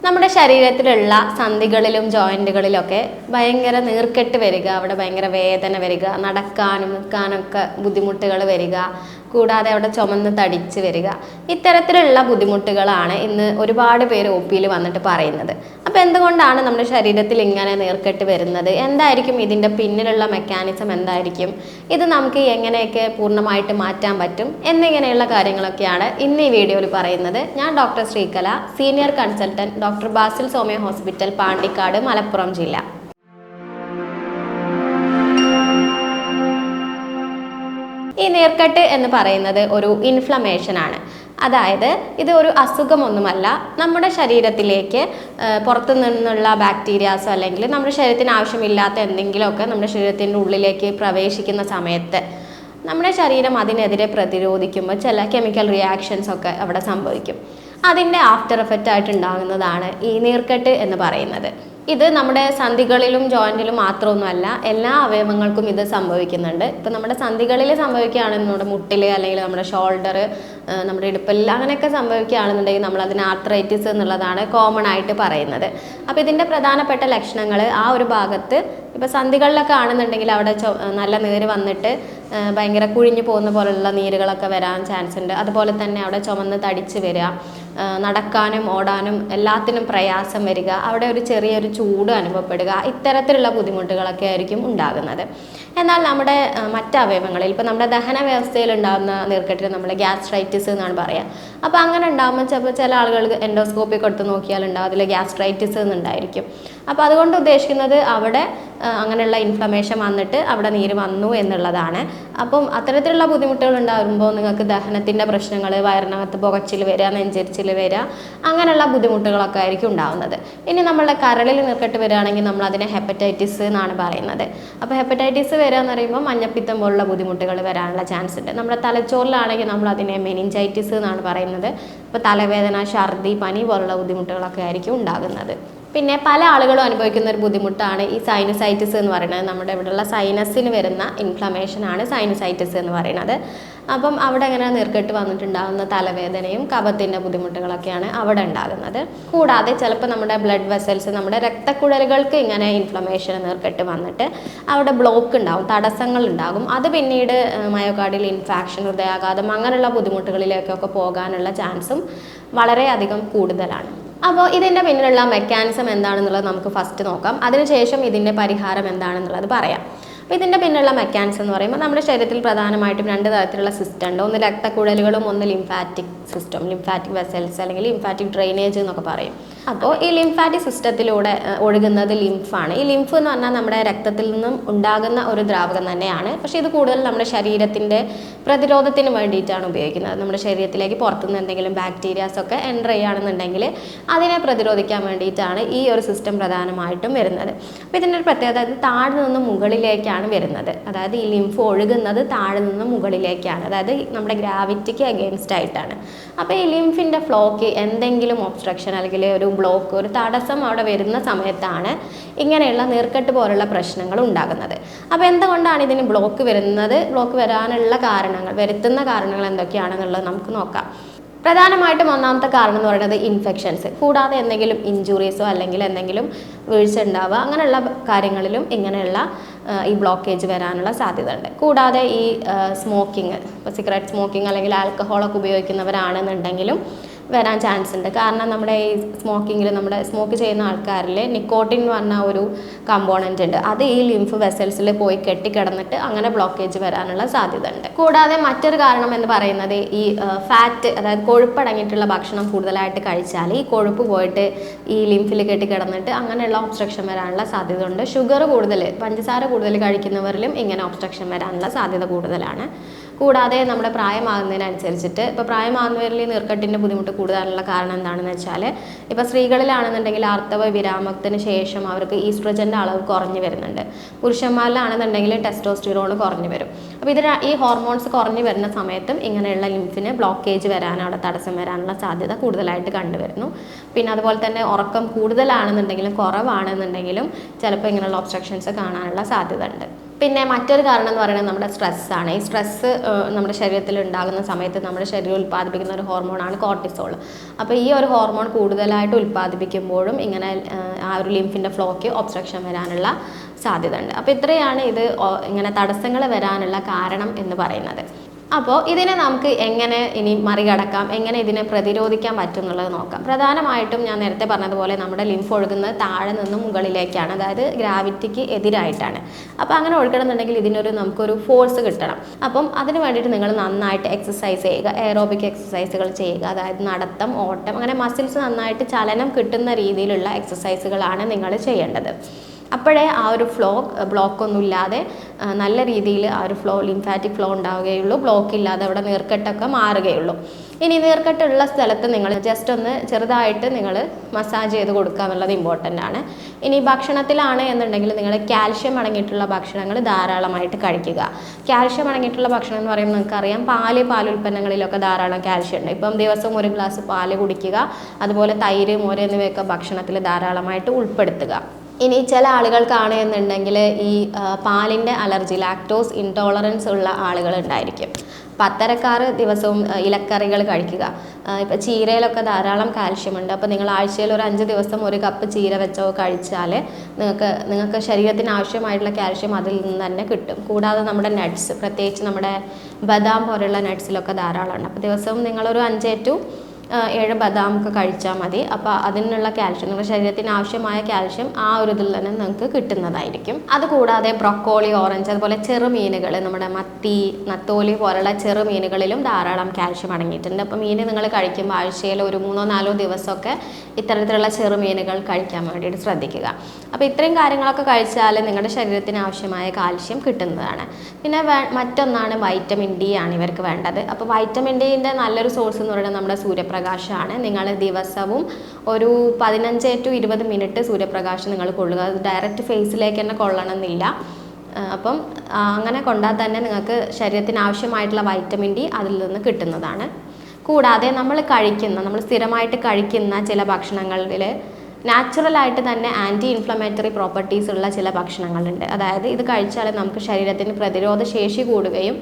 നമ്മുടെ ശരീരത്തിലുള്ള സന്ധികളിലും ജോയിൻറ്റുകളിലൊക്കെ ഭയങ്കര നീർക്കെട്ട് വരിക, അവിടെ ഭയങ്കര വേദന വരിക, നടക്കാനും നിൽക്കാനൊക്കെ ബുദ്ധിമുട്ടുകൾ വരിക, കൂടാതെ അവിടെ ചുമന്ന് തടിച്ച് വരിക, ഇത്തരത്തിലുള്ള ബുദ്ധിമുട്ടുകളാണ് ഇന്ന് ഒരുപാട് പേര് ഒ പിയിൽ വന്നിട്ട് പറയുന്നത്. അപ്പോൾ എന്തുകൊണ്ടാണ് നമ്മുടെ ശരീരത്തിൽ ഇങ്ങനെ നീർക്കെട്ട് വരുന്നത്, എന്തായിരിക്കും ഇതിൻ്റെ പിന്നിലുള്ള മെക്കാനിസം എന്തായിരിക്കും, ഇത് നമുക്ക് എങ്ങനെയൊക്കെ പൂർണ്ണമായിട്ട് മാറ്റാൻ പറ്റും എന്നിങ്ങനെയുള്ള കാര്യങ്ങളൊക്കെയാണ് ഇന്ന് ഈ വീഡിയോയിൽ പറയുന്നത്. ഞാൻ doctor Sreekala, senior consultant, doctor Basil Soumya hospital, Pandikkad, Malappuram ജില്ല. ഈ നീർക്കെട്ട് എന്ന് പറയുന്നത് ഒരു ഇൻഫ്ലമേഷൻ ആണ്. അതായത് ഇത് ഒരു അസുഖമൊന്നുമല്ല. നമ്മുടെ ശരീരത്തിലേക്ക് പുറത്തു നിന്നുള്ള ബാക്ടീരിയാസോ അല്ലെങ്കിൽ നമ്മുടെ ശരീരത്തിന് ആവശ്യമില്ലാത്ത എന്തെങ്കിലുമൊക്കെ നമ്മുടെ ശരീരത്തിൻ്റെ ഉള്ളിലേക്ക് പ്രവേശിക്കുന്ന സമയത്ത് നമ്മുടെ ശരീരം അതിനെതിരെ പ്രതിരോധിക്കുമ്പോൾ ചില കെമിക്കൽ റിയാക്ഷൻസ് ഒക്കെ അവിടെ സംഭവിക്കും. അതിൻ്റെ ആഫ്റ്റർ എഫക്റ്റ് ആയിട്ട് ഉണ്ടാകുന്നതാണ് ഈ നീർക്കെട്ട് എന്ന് പറയുന്നത്. ഇത് നമ്മുടെ സന്ധികളിലും ജോയിൻറ്റിലും മാത്രമൊന്നുമല്ല, എല്ലാ അവയവങ്ങൾക്കും ഇത് സംഭവിക്കുന്നുണ്ട്. ഇപ്പം നമ്മുടെ സന്ധികളിൽ സംഭവിക്കുകയാണെങ്കിൽ നമ്മുടെ മുട്ടിൽ അല്ലെങ്കിൽ നമ്മുടെ ഷോൾഡർ, നമ്മുടെ ഇടുപ്പിൽ അങ്ങനെയൊക്കെ സംഭവിക്കുകയാണെന്നുണ്ടെങ്കിൽ നമ്മളതിന് ആർത്രൈറ്റിസ് എന്നുള്ളതാണ് കോമൺ ആയിട്ട് പറയുന്നത്. അപ്പോൾ ഇതിൻ്റെ പ്രധാനപ്പെട്ട ലക്ഷണങ്ങൾ ആ ഒരു ഭാഗത്ത് ഇപ്പോൾ സന്ധികളിലൊക്കെ ആണെന്നുണ്ടെങ്കിൽ അവിടെ നല്ല നീര് വന്നിട്ട് ഭയങ്കര കുഴിഞ്ഞു പോകുന്ന പോലുള്ള നീരുകളൊക്കെ വരാൻ ചാൻസ് ഉണ്ട്. അതുപോലെ തന്നെ അവിടെ ചുമന്ന് തടിച്ച് വരിക, നടക്കാനും ഓടാനും എല്ലാത്തിനും പ്രയാസം വരിക, അവിടെ ഒരു ചെറിയൊരു ചൂട് അനുഭവപ്പെടുക, ഇത്തരത്തിലുള്ള ബുദ്ധിമുട്ടുകളൊക്കെ ആയിരിക്കും ഉണ്ടാകുന്നത്. എന്നാൽ നമ്മുടെ മറ്റ് അവയവങ്ങളിൽ ഇപ്പോൾ നമ്മുടെ ദഹന വ്യവസ്ഥയിൽ ഉണ്ടാകുന്ന നീർക്കെട്ടിന് നമ്മൾ ഗ്യാസ്ട്രൈറ്റിസ് എന്നാണ് പറയുക. അപ്പോൾ അങ്ങനെ ഉണ്ടാകുമ്പോൾ ചിലപ്പോൾ ചില ആളുകൾ എൻഡോസ്കോപ്പി കൊടുത്ത് നോക്കിയാൽ ഉണ്ടാവും അതിൽ ഗ്യാസ്ട്രൈറ്റിസ് എന്നുണ്ടായിരിക്കും. അപ്പോൾ അതുകൊണ്ട് ഉദ്ദേശിക്കുന്നത് അവിടെ അങ്ങനെയുള്ള ഇൻഫ്ലമേഷൻ വന്നിട്ട് അവിടെ നീര് വന്നു എന്നുള്ളതാണ്. അപ്പം അത്തരത്തിലുള്ള ബുദ്ധിമുട്ടുകൾ ഉണ്ടാകുമ്പോൾ നിങ്ങൾക്ക് ദഹനത്തിൻ്റെ പ്രശ്നങ്ങൾ, വയറിനകത്ത് പുകച്ചിൽ വരിക, നെഞ്ചരിച്ചിൽ വരിക, അങ്ങനെയുള്ള ബുദ്ധിമുട്ടുകളൊക്കെ ആയിരിക്കും ഉണ്ടാകുന്നത്. ഇനി നമ്മളുടെ കരളിൽ നീർക്കെട്ട് വരികയാണെങ്കിൽ നമ്മൾ അതിനെ ഹെപ്പറ്റൈറ്റിസ് എന്നാണ് പറയുന്നത്. അപ്പോൾ ഹെപ്പറ്റൈറ്റിസ് വരിക എന്ന് പറയുമ്പോൾ മഞ്ഞപ്പിത്തം പോലുള്ള ബുദ്ധിമുട്ടുകൾ വരാനുള്ള ചാൻസ് ഉണ്ട്. നമ്മുടെ തലച്ചോറിലാണെങ്കിൽ നമ്മൾ അതിനെ മെനിഞ്ചൈറ്റിസ് എന്നാണ് പറയുന്നത്. ഇപ്പോൾ തലവേദന, ഛർദി, പനി പോലുള്ള ബുദ്ധിമുട്ടുകളൊക്കെ ആയിരിക്കും ഉണ്ടാകുന്നത്. പിന്നെ പല ആളുകളും അനുഭവിക്കുന്ന ഒരു ബുദ്ധിമുട്ടാണ് ഈ സൈനസൈറ്റിസ് എന്ന് പറയുന്നത്. നമ്മുടെ ഇവിടെയുള്ള സൈനസിന് വരുന്ന ഇൻഫ്ലമേഷനാണ് സൈനസൈറ്റിസ് എന്ന് പറയുന്നത്. അപ്പം അവിടെ അങ്ങനെ നീർക്കെട്ട് വന്നിട്ടുണ്ടാകുന്ന തലവേദനയും കഫത്തിൻ്റെ ബുദ്ധിമുട്ടുകളൊക്കെയാണ് അവിടെ ഉണ്ടാകുന്നത്. കൂടാതെ ചിലപ്പോൾ നമ്മുടെ ബ്ലഡ് വെസൽസ്, നമ്മുടെ രക്തക്കുഴലുകൾക്ക് ഇങ്ങനെ ഇൻഫ്ലമേഷൻ, നീർക്കെട്ട് വന്നിട്ട് അവിടെ ബ്ലോക്ക് ഉണ്ടാകും, തടസ്സങ്ങൾ ഉണ്ടാകും. അത് പിന്നീട് മയോകാർഡിയൽ ഇൻഫാക്ഷൻ, ഹൃദയാഘാതം അങ്ങനെയുള്ള ബുദ്ധിമുട്ടുകളിലേക്കൊക്കെ പോകാനുള്ള ചാൻസും വളരെയധികം കൂടുതലാണ്. അപ്പോൾ ഇതിൻ്റെ പിന്നിലുള്ള മെക്കാനിസം എന്താണെന്നുള്ളത് നമുക്ക് ഫസ്റ്റ് നോക്കാം. അതിനുശേഷം ഇതിൻ്റെ പരിഹാരം എന്താണെന്നുള്ളത് പറയാം. അപ്പോൾ ഇതിൻ്റെ പിന്നിലുള്ള മെക്കാനിസം എന്ന് പറയുമ്പോൾ നമ്മുടെ ശരീരത്തിൽ പ്രധാനമായിട്ടും രണ്ട് തരത്തിലുള്ള സിസ്റ്റം ഉണ്ട്. ഒന്ന് രക്തക്കുഴലുകളും ഒന്ന് ലിംഫാറ്റിക് സിസ്റ്റം, ലിംഫാറ്റിക് വെസൽസ് അല്ലെങ്കിൽ ലിംഫാറ്റിക് ഡ്രെയിനേജ് എന്നൊക്കെ പറയും. അപ്പോൾ ഈ ലിംഫാറ്റിക് സിസ്റ്റത്തിലൂടെ ഒഴുകുന്നത് ലിംഫാണ്. ഈ ലിംഫ് എന്ന് പറഞ്ഞാൽ നമ്മുടെ രക്തത്തിൽ നിന്നും ഉണ്ടാകുന്ന ഒരു ദ്രാവകം തന്നെയാണ്. പക്ഷേ ഇത് കൂടുതൽ നമ്മുടെ ശരീരത്തിൻ്റെ പ്രതിരോധത്തിന് വേണ്ടിയിട്ടാണ് ഉപയോഗിക്കുന്നത്. നമ്മുടെ ശരീരത്തിലേക്ക് പുറത്തുനിന്ന് എന്തെങ്കിലും ബാക്ടീരിയാസ് ഒക്കെ എൻ്റർ ചെയ്യുകയാണെന്നുണ്ടെങ്കിൽ അതിനെ പ്രതിരോധിക്കാൻ വേണ്ടിയിട്ടാണ് ഈ ഒരു സിസ്റ്റം പ്രധാനമായിട്ടും വരുന്നത്. അപ്പോൾ ഇതിൻ്റെ ഒരു പ്രത്യേകത, ഇത് താഴെ നിന്ന് മുകളിലേക്കാണ് വരുന്നത്. അതായത് ഈ ലിംഫ് ഒഴുകുന്നത് താഴെ നിന്ന് മുകളിലേക്കാണ്, അതായത് നമ്മുടെ ഗ്രാവിറ്റിക്ക് അഗെയിൻസ്റ്റ് ആയിട്ടാണ്. അപ്പോൾ ഈ ലിംഫിൻ്റെ ഫ്ലോക്ക് എന്തെങ്കിലും ഒബ്സ്ട്രക്ഷൻ അല്ലെങ്കിൽ ഒരു ബ്ലോക്ക്, ഒരു തടസ്സം അവിടെ വരുന്ന സമയത്താണ് ഇങ്ങനെയുള്ള നീർക്കെട്ട് പോലുള്ള പ്രശ്നങ്ങൾ ഉണ്ടാകുന്നത്. അപ്പോൾ എന്തുകൊണ്ടാണ് ഇതിന് ബ്ലോക്ക് വരുന്നത്, ബ്ലോക്ക് വരാനുള്ള കാരണങ്ങൾ, വരുത്തുന്ന കാരണങ്ങൾ എന്തൊക്കെയാണെന്നുള്ളത് നമുക്ക് നോക്കാം. പ്രധാനമായിട്ടും ഒന്നാമത്തെ കാരണം എന്ന് പറയുന്നത് ഇൻഫെക്ഷൻസ്, കൂടാതെ എന്തെങ്കിലും ഇഞ്ചുറീസോ അല്ലെങ്കിൽ എന്തെങ്കിലും വീഴ്ച ഉണ്ടാവുക, അങ്ങനെയുള്ള കാര്യങ്ങളിലും ഇങ്ങനെയുള്ള ഈ ബ്ലോക്കേജ് വരാനുള്ള സാധ്യത ഉണ്ട്. കൂടാതെ ഈ സ്മോക്കിങ്, ഇപ്പോൾ സിഗരറ്റ് സ്മോക്കിംഗ് അല്ലെങ്കിൽ ആൽക്കഹോളൊക്കെ ഉപയോഗിക്കുന്നവരാണെന്നുണ്ടെങ്കിലും വരാൻ ചാൻസ് ഉണ്ട്. കാരണം നമ്മുടെ ഈ സ്മോക്കിങ്ങിൽ, നമ്മുടെ സ്മോക്ക് ചെയ്യുന്ന ആൾക്കാരിൽ നിക്കോട്ടിൻ എന്ന് പറഞ്ഞ ഒരു കമ്പോണൻ്റ് ഉണ്ട്. അത് ഈ ലിംഫ് വെസൽസിൽ പോയി കെട്ടിക്കിടന്നിട്ട് അങ്ങനെ ബ്ലോക്കേജ് വരാനുള്ള സാധ്യത ഉണ്ട്. കൂടാതെ മറ്റൊരു കാരണം എന്ന് പറയുന്നത് ഈ ഫാറ്റ്, അതായത് കൊഴുപ്പടങ്ങിയിട്ടുള്ള ഭക്ഷണം കൂടുതലായിട്ട് കഴിച്ചാൽ ഈ കൊഴുപ്പ് പോയിട്ട് ഈ ലിംഫിൽ കെട്ടിക്കിടന്നിട്ട് അങ്ങനെയുള്ള ഒബ്സ്ട്രക്ഷൻ വരാനുള്ള സാധ്യത ഉണ്ട്. ഷുഗർ കൂടുതൽ, പഞ്ചസാര കൂടുതൽ കഴിക്കുന്നവരിലും ഇങ്ങനെ ഒബ്സ്ട്രക്ഷൻ വരാനുള്ള സാധ്യത കൂടുതലാണ്. കൂടാതെ നമ്മുടെ പ്രായമാകുന്നതിനനുസരിച്ചിട്ട്, ഇപ്പോൾ പ്രായമാകുന്നവരിൽ നീർക്കെട്ടിൻ്റെ ബുദ്ധിമുട്ട് കൂടാനുള്ള കാരണം എന്താണെന്ന് വെച്ചാൽ, ഇപ്പോൾ സ്ത്രീകളിലാണെന്നുണ്ടെങ്കിൽ ആർത്തവ വിരാമത്തിന് ശേഷം അവർക്ക് ഈസ്ട്രജൻ്റെ അളവ് കുറഞ്ഞു വരുന്നുണ്ട്. പുരുഷന്മാരിലാണെന്നുണ്ടെങ്കിൽ ടെസ്റ്റോസ്റ്റിറോൺ കുറഞ്ഞു വരും. അപ്പോൾ ഈ ഹോർമോൺസ് കുറഞ്ഞു വരുന്ന സമയത്തും ഇങ്ങനെയുള്ള ലിംഫിന് ബ്ലോക്കേജ് വരാൻ, അവിടെ തടസ്സം വരാനുള്ള സാധ്യത കൂടുതലായിട്ട് കണ്ടുവരുന്നു. പിന്നെ അതുപോലെ തന്നെ ഉറക്കം കൂടുതലാണെന്നുണ്ടെങ്കിലും കുറവാണെന്നുണ്ടെങ്കിലും ചിലപ്പോൾ ഇങ്ങനെയുള്ള ഒബ്സ്ട്രക്ഷൻസ് കാണാനുള്ള സാധ്യത ഉണ്ട്. പിന്നെ മറ്റൊരു കാരണം എന്ന് പറയുന്നത് നമ്മുടെ സ്ട്രെസ്സാണ്. ഈ സ്ട്രെസ്സ് നമ്മുടെ ശരീരത്തിൽ ഉണ്ടാകുന്ന സമയത്ത് നമ്മുടെ ശരീരം ഉൽപ്പാദിപ്പിക്കുന്ന ഒരു ഹോർമോണാണ് കോർട്ടിസോൾ. അപ്പോൾ ഈ ഒരു ഹോർമോൺ കൂടുതലായിട്ട് ഉൽപ്പാദിപ്പിക്കുമ്പോഴും ഇങ്ങനെ ആ ഒരു ലിംഫിൻ്റെ ഫ്ലോയ്ക്ക് ഒബ്സ്ട്രക്ഷൻ വരാനുള്ള സാധ്യത ഉണ്ട്. അപ്പോൾ ഇത്രയാണ് ഇത് ഇങ്ങനെ തടസ്സങ്ങൾ വരാനുള്ള കാരണം എന്ന് പറയുന്നത്. അപ്പോൾ ഇതിനെ നമുക്ക് എങ്ങനെ ഇനി മറികടക്കാം, എങ്ങനെ ഇതിനെ പ്രതിരോധിക്കാൻ പറ്റും എന്നുള്ളത് നോക്കാം. പ്രധാനമായിട്ടും ഞാൻ നേരത്തെ പറഞ്ഞതുപോലെ നമ്മുടെ ലിംഫ് ഒഴുകുന്നത് താഴെ നിന്നും മുകളിലേക്കാണ്, അതായത് ഗ്രാവിറ്റിക്ക് എതിരായിട്ടാണ്. അപ്പോൾ അങ്ങനെ ഒഴുകണമെന്നുണ്ടെങ്കിൽ നമുക്കൊരു ഫോഴ്സ് കിട്ടണം. അപ്പം അതിന് വേണ്ടിയിട്ട് നിങ്ങൾ നന്നായിട്ട് എക്സസൈസ് ചെയ്യുക, എയറോബിക് എക്സസൈസുകൾ ചെയ്യുക. അതായത് നടത്തം, ഓട്ടം, അങ്ങനെ മസിൽസ് നന്നായിട്ട് ചലനം കിട്ടുന്ന രീതിയിലുള്ള എക്സസൈസുകളാണ് നിങ്ങൾ ചെയ്യേണ്ടത്. അപ്പോഴേ ആ ഒരു ബ്ലോക്കൊന്നും ഇല്ലാതെ നല്ല രീതിയിൽ ആ ഒരു ലിംഫാറ്റിക് ഫ്ലോ ഉണ്ടാവുകയുള്ളൂ. ബ്ലോക്ക് ഇല്ലാതെ അവിടെ നീർക്കെട്ടൊക്കെ മാറുകയുള്ളൂ. ഇനി നീർക്കെട്ടുള്ള സ്ഥലത്ത് നിങ്ങൾ ജസ്റ്റ് ഒന്ന് ചെറുതായിട്ട് നിങ്ങൾ മസാജ് ചെയ്ത് കൊടുക്കുക എന്നുള്ളത് ഇമ്പോർട്ടൻ്റ് ആണ്. ഇനി ഭക്ഷണത്തിലാണ് എന്നുണ്ടെങ്കിൽ നിങ്ങൾ കാൽഷ്യം അടങ്ങിയിട്ടുള്ള ഭക്ഷണങ്ങൾ ധാരാളമായിട്ട് കഴിക്കുക. കാൽഷ്യം അടങ്ങിയിട്ടുള്ള ഭക്ഷണം എന്ന് പറയുമ്പോൾ നിങ്ങൾക്കറിയാം, പാലുൽപ്പന്നങ്ങളിലൊക്കെ ധാരാളം കാൽഷ്യം ഉണ്ട്. ഇപ്പം ദിവസവും ഒരു ഗ്ലാസ് പാല് കുടിക്കുക, അതുപോലെ തൈര്, മോര് എന്നിവയൊക്കെ ഭക്ഷണത്തിൽ ധാരാളമായിട്ട് ഉൾപ്പെടുത്തുക. ഇനി ചില ആളുകൾക്കാണ് എന്നുണ്ടെങ്കിൽ ഈ പാലിൻ്റെ അലർജി, ലാക്ടോസ് ഇൻടോളറൻസ് ഉള്ള ആളുകൾ ഉണ്ടായിരിക്കും. അപ്പം അത്തരക്കാർ ദിവസവും ഇലക്കറികൾ കഴിക്കുക. ഇപ്പം ചീരയിലൊക്കെ ധാരാളം കാൽഷ്യം ഉണ്ട്. അപ്പോൾ നിങ്ങൾ ആഴ്ചയിൽ ഒരു 5 ദിവസം ഒരു കപ്പ് ചീര വെച്ചോ കഴിച്ചാൽ നിങ്ങൾക്ക് ശരീരത്തിന് ആവശ്യമായിട്ടുള്ള കാൽഷ്യം അതിൽ നിന്ന് തന്നെ കിട്ടും. കൂടാതെ നമ്മുടെ നട്ട്സ്, പ്രത്യേകിച്ച് നമ്മുടെ ബദാം പോലുള്ള നട്ട്സിലൊക്കെ ധാരാളം ഉണ്ട്. അപ്പോൾ ദിവസവും നിങ്ങളൊരു 5 to 7 ബദാം ഒക്കെ കഴിച്ചാൽ മതി. അപ്പോൾ അതിനുള്ള കാൽഷ്യം, നമ്മുടെ ശരീരത്തിന് ആവശ്യമായ കാൽഷ്യം ആ ഒരു ഇതിൽ തന്നെ നിങ്ങൾക്ക് കിട്ടുന്നതായിരിക്കും. അതുകൂടാതെ ബ്രൊക്കോളി, ഓറഞ്ച്, അതുപോലെ ചെറുമീനുകൾ, നമ്മുടെ മത്തി, നത്തോലി പോലുള്ള ചെറുമീനുകളിലും ധാരാളം കാൽഷ്യം അടങ്ങിയിട്ടുണ്ട്. അപ്പോൾ മീൻ നിങ്ങൾ കഴിക്കുമ്പോൾ ആഴ്ചയിൽ ഒരു 3-4 ദിവസമൊക്കെ ഇത്തരത്തിലുള്ള ചെറുമീനുകൾ കഴിക്കാൻ വേണ്ടിയിട്ട് ശ്രദ്ധിക്കുക. അപ്പോൾ ഇത്രയും കാര്യങ്ങളൊക്കെ കഴിച്ചാൽ നിങ്ങളുടെ ശരീരത്തിന് ആവശ്യമായ കാൽഷ്യം കിട്ടുന്നതാണ്. പിന്നെ മറ്റൊന്നാണ് വൈറ്റമിൻ ഡി ആണ് ഇവർക്ക് വേണ്ടത്. അപ്പോൾ വൈറ്റമിൻ ഡിൻ്റെ നല്ലൊരു സോഴ്സ് എന്ന് പറയുന്നത് നമ്മുടെ സൂര്യപ്രകാശമാണ്. നിങ്ങൾ ദിവസവും ഒരു 15 to 20 മിനിറ്റ് സൂര്യപ്രകാശം നിങ്ങൾ കൊള്ളുക. അത് ഡയറക്റ്റ് ഫേസിലേക്ക് തന്നെ കൊള്ളണമെന്നില്ല. അപ്പം അങ്ങനെ കൊണ്ടാൽ തന്നെ നിങ്ങൾക്ക് ശരീരത്തിന് ആവശ്യമായിട്ടുള്ള വൈറ്റമിൻ ഡി അതിൽ നിന്ന് കിട്ടുന്നതാണ്. കൂടാതെ നമ്മൾ സ്ഥിരമായിട്ട് കഴിക്കുന്ന ചില ഭക്ഷണങ്ങളിൽ നാച്ചുറലായിട്ട് തന്നെ ആൻറ്റി ഇൻഫ്ലമേറ്ററി പ്രോപ്പർട്ടീസ് ഉള്ള ചില ഭക്ഷണങ്ങളുണ്ട്. അതായത് ഇത് കഴിച്ചാൽ നമുക്ക് ശരീരത്തിന് പ്രതിരോധ ശേഷി കൂടുകയും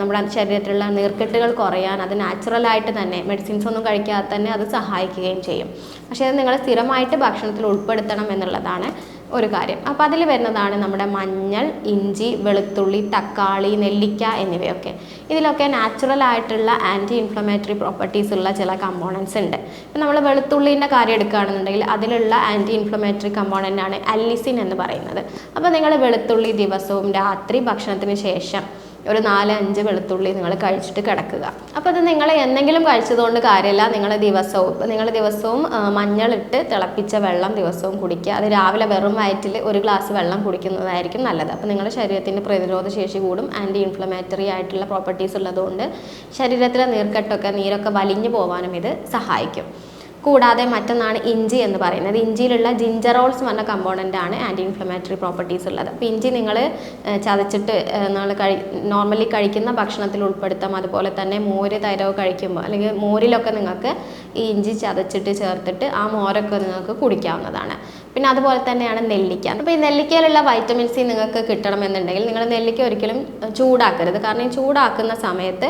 നമ്മുടെ ശരീരത്തിലുള്ള നീർക്കെട്ടുകൾ കുറയാൻ അത് നാച്ചുറലായിട്ട് തന്നെ, മെഡിസിൻസ് ഒന്നും കഴിക്കാതെ തന്നെ അത് സഹായിക്കുകയും ചെയ്യും. പക്ഷേ അത് നിങ്ങൾ സ്ഥിരമായിട്ട് ഭക്ഷണത്തിൽ ഉൾപ്പെടുത്തണം എന്നുള്ളതാണ് ഒരു കാര്യം. അപ്പോൾ അതിൽ വരുന്നതാണ് നമ്മുടെ മഞ്ഞൾ, ഇഞ്ചി, വെളുത്തുള്ളി, തക്കാളി, നെല്ലിക്ക എന്നിവയൊക്കെ. ഇതിലൊക്കെ നാച്ചുറൽ ആയിട്ടുള്ള ആൻറ്റി ഇൻഫ്ലമേറ്ററി പ്രോപ്പർട്ടീസ് ഉള്ള ചില കമ്പോണൻസ് ഉണ്ട്. ഇപ്പം നമ്മൾ വെളുത്തുള്ളീൻ്റെ കാര്യം എടുക്കുകയാണെന്നുണ്ടെങ്കിൽ അതിലുള്ള ആൻറ്റി ഇൻഫ്ലമേറ്ററി കമ്പോണൻ്റാണ് അല്ലിസിൻ എന്ന് പറയുന്നത്. അപ്പോൾ നിങ്ങൾ വെളുത്തുള്ളി ദിവസവും രാത്രി ഭക്ഷണത്തിന് ശേഷം ഒരു 4-5 വെളുത്തുള്ളി നിങ്ങൾ കഴിച്ചിട്ട് കിടക്കുക. അപ്പോൾ അത് നിങ്ങൾ എന്തെങ്കിലും കഴിച്ചതുകൊണ്ട് കാര്യമില്ല. നിങ്ങൾ ദിവസവും മഞ്ഞളിട്ട് തിളപ്പിച്ച വെള്ളം ദിവസവും കുടിക്കുക. അത് രാവിലെ വെറും വയറ്റിൽ ഒരു ഗ്ലാസ് വെള്ളം കുടിക്കുന്നതായിരിക്കും നല്ലത്. അപ്പോൾ നിങ്ങളുടെ ശരീരത്തിൻ്റെ പ്രതിരോധ ശേഷി കൂടും. ആൻറ്റി ഇൻഫ്ലമേറ്ററി ആയിട്ടുള്ള പ്രോപ്പർട്ടീസ് ഉള്ളതുകൊണ്ട് ശരീരത്തിലെ നീരൊക്കെ വലിഞ്ഞു പോകാനും ഇത് സഹായിക്കും. കൂടാതെ മറ്റൊന്നാണ് ഇഞ്ചി എന്ന് പറയുന്നത്. ഇഞ്ചിയിലുള്ള ജിഞ്ചറോൾസ് പറഞ്ഞ കമ്പോണൻ്റാണ് ആൻറ്റി ഇൻഫ്ലമേറ്ററി പ്രോപ്പർട്ടീസ് ഉള്ളത്. അപ്പോൾ ഇഞ്ചി നിങ്ങൾ ചതച്ചിട്ട് നമ്മൾ നോർമലി കഴിക്കുന്ന ഭക്ഷണത്തിൽ ഉൾപ്പെടുത്താം. അതുപോലെ തന്നെ മോര്, തൈരോ കഴിക്കുമ്പോൾ അല്ലെങ്കിൽ മോരിലൊക്കെ നിങ്ങൾക്ക് ഈ ഇഞ്ചി ചതച്ചിട്ട് ചേർത്തിട്ട് ആ മോരൊക്കെ നിങ്ങൾക്ക് കുടിക്കാവുന്നതാണ്. പിന്നെ അതുപോലെ തന്നെയാണ് നെല്ലിക്ക. അപ്പോൾ ഈ നെല്ലിക്കയിലുള്ള വൈറ്റമിൻ സി നിങ്ങൾക്ക് കിട്ടണമെന്നുണ്ടെങ്കിൽ നിങ്ങൾ നെല്ലിക്ക ഒരിക്കലും ചൂടാക്കരുത്. കാരണം ഈ ചൂടാക്കുന്ന സമയത്ത്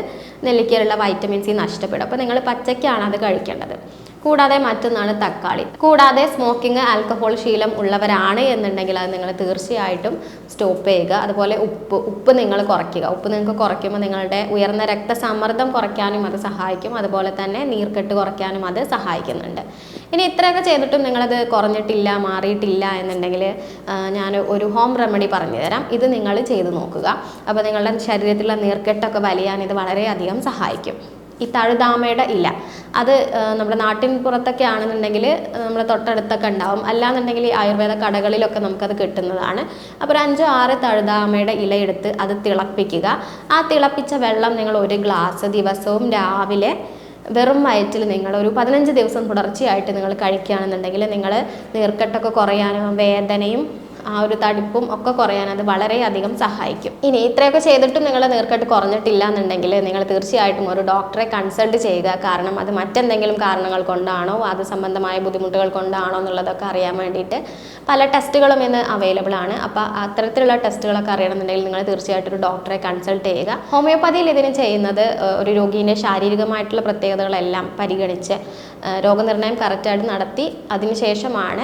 നെല്ലിക്കയിലുള്ള വൈറ്റമിൻ സി നഷ്ടപ്പെടും. അപ്പോൾ നിങ്ങൾ പച്ചയ്ക്കാണ് അത് കഴിക്കേണ്ടത്. കൂടാതെ മറ്റൊന്നാണ് തക്കാളി. കൂടാതെ സ്മോക്കിംഗ്, ആൽക്കഹോൾ ശീലം ഉള്ളവരാണ് എന്നുണ്ടെങ്കിൽ അത് നിങ്ങൾ തീർച്ചയായിട്ടും സ്റ്റോപ്പ് ചെയ്യുക. അതുപോലെ ഉപ്പ് നിങ്ങൾ കുറയ്ക്കുക. ഉപ്പ് നിങ്ങൾക്ക് കുറയ്ക്കുമ്പോൾ നിങ്ങളുടെ ഉയർന്ന രക്തസമ്മർദ്ദം കുറയ്ക്കാനും അത് സഹായിക്കും. അതുപോലെ തന്നെ നീർക്കെട്ട് കുറയ്ക്കാനും അത് സഹായിക്കുന്നുണ്ട്. ഇനി ഇത്രയൊക്കെ ചെയ്തിട്ടും നിങ്ങളത് കുറഞ്ഞിട്ടില്ല, മാറിയിട്ടില്ല എന്നുണ്ടെങ്കിൽ ഞാൻ ഒരു ഹോം റെമഡി പറഞ്ഞു തരാം. ഇത് നിങ്ങൾ ചെയ്ത് നോക്കുക. അപ്പോൾ നിങ്ങളുടെ ശരീരത്തിലുള്ള നീർക്കെട്ടൊക്കെ വലിയാൻ ഇത് വളരെയധികം സഹായിക്കും. ഈ തഴുതാമയുടെ ഇല, അത് നമ്മുടെ നാട്ടിൻ പുറത്തൊക്കെ ആണെന്നുണ്ടെങ്കിൽ നമ്മുടെ തൊട്ടടുത്തൊക്കെ ഉണ്ടാവും. അല്ലാന്നുണ്ടെങ്കിൽ ഈ ആയുർവേദ കടകളിലൊക്കെ നമുക്കത് കിട്ടുന്നതാണ്. അപ്പോൾ ഒരു 5-6 തഴുതാമയുടെ ഇല എടുത്ത് അത് തിളപ്പിക്കുക. ആ തിളപ്പിച്ച വെള്ളം നിങ്ങൾ ഒരു ഗ്ലാസ് ദിവസവും രാവിലെ വെറും വയറ്റിൽ നിങ്ങൾ ഒരു 15 ദിവസം തുടർച്ചയായിട്ട് നിങ്ങൾ കഴിക്കുകയാണെന്നുണ്ടെങ്കിൽ നിങ്ങൾ നീർക്കെട്ടൊക്കെ കുറയാനും വേദനയും ആ ഒരു തടിപ്പും ഒക്കെ കുറയാൻ അത് വളരെയധികം സഹായിക്കും. ഇനി ഇത്രയൊക്കെ ചെയ്തിട്ടും നിങ്ങളുടെ നീർക്കെട്ട് കുറഞ്ഞിട്ടില്ല എന്നുണ്ടെങ്കിൽ നിങ്ങൾ തീർച്ചയായിട്ടും ഒരു ഡോക്ടറെ കൺസൾട്ട് ചെയ്യുക. കാരണം അത് മറ്റെന്തെങ്കിലും കാരണങ്ങൾ കൊണ്ടാണോ, അത് സംബന്ധമായ ബുദ്ധിമുട്ടുകൾ കൊണ്ടാണോ എന്നുള്ളതൊക്കെ അറിയാൻ വേണ്ടിയിട്ട് പല ടെസ്റ്റുകളും ഇന്ന് അവൈലബിൾ ആണ്. അപ്പോൾ അത്തരത്തിലുള്ള ടെസ്റ്റുകളൊക്കെ അറിയണമെന്നുണ്ടെങ്കിൽ നിങ്ങൾ തീർച്ചയായിട്ടും ഒരു ഡോക്ടറെ കൺസൾട്ട് ചെയ്യുക. ഹോമിയോപ്പതിയിൽ ഇതിന് ചെയ്യുന്നത് ഒരു രോഗീൻ്റെ ശാരീരികമായിട്ടുള്ള പ്രത്യേകതകളെല്ലാം പരിഗണിച്ച് രോഗനിർണയം കറക്റ്റായിട്ട് നടത്തി അതിനുശേഷമാണ്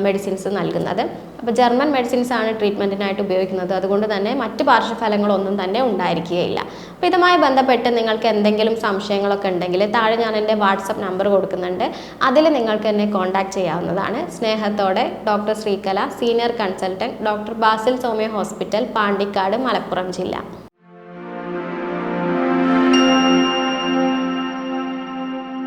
മെഡിസിൻസ് നൽകുന്നത്. അപ്പോൾ ജർമ്മൻ മെഡിസിൻസ് ആണ് ട്രീറ്റ്മെൻറ്റിനായിട്ട് ഉപയോഗിക്കുന്നത്. അതുകൊണ്ട് തന്നെ മറ്റ് പാർശ്വഫലങ്ങളൊന്നും തന്നെ ഉണ്ടായിരിക്കുകയില്ല. അപ്പോൾ ഇതുമായി ബന്ധപ്പെട്ട് നിങ്ങൾക്ക് എന്തെങ്കിലും സംശയങ്ങളൊക്കെ ഉണ്ടെങ്കിൽ താഴെ ഞാൻ എൻ്റെ വാട്സപ്പ് നമ്പർ കൊടുക്കുന്നുണ്ട്. അതിൽ നിങ്ങൾക്ക് എന്നെ കോൺടാക്റ്റ് ചെയ്യാവുന്നതാണ്. സ്നേഹത്തോടെ doctor Sreekala, senior consultant, doctor Basil Soumya hospital, Pandikkad, Malappuram ജില്ല.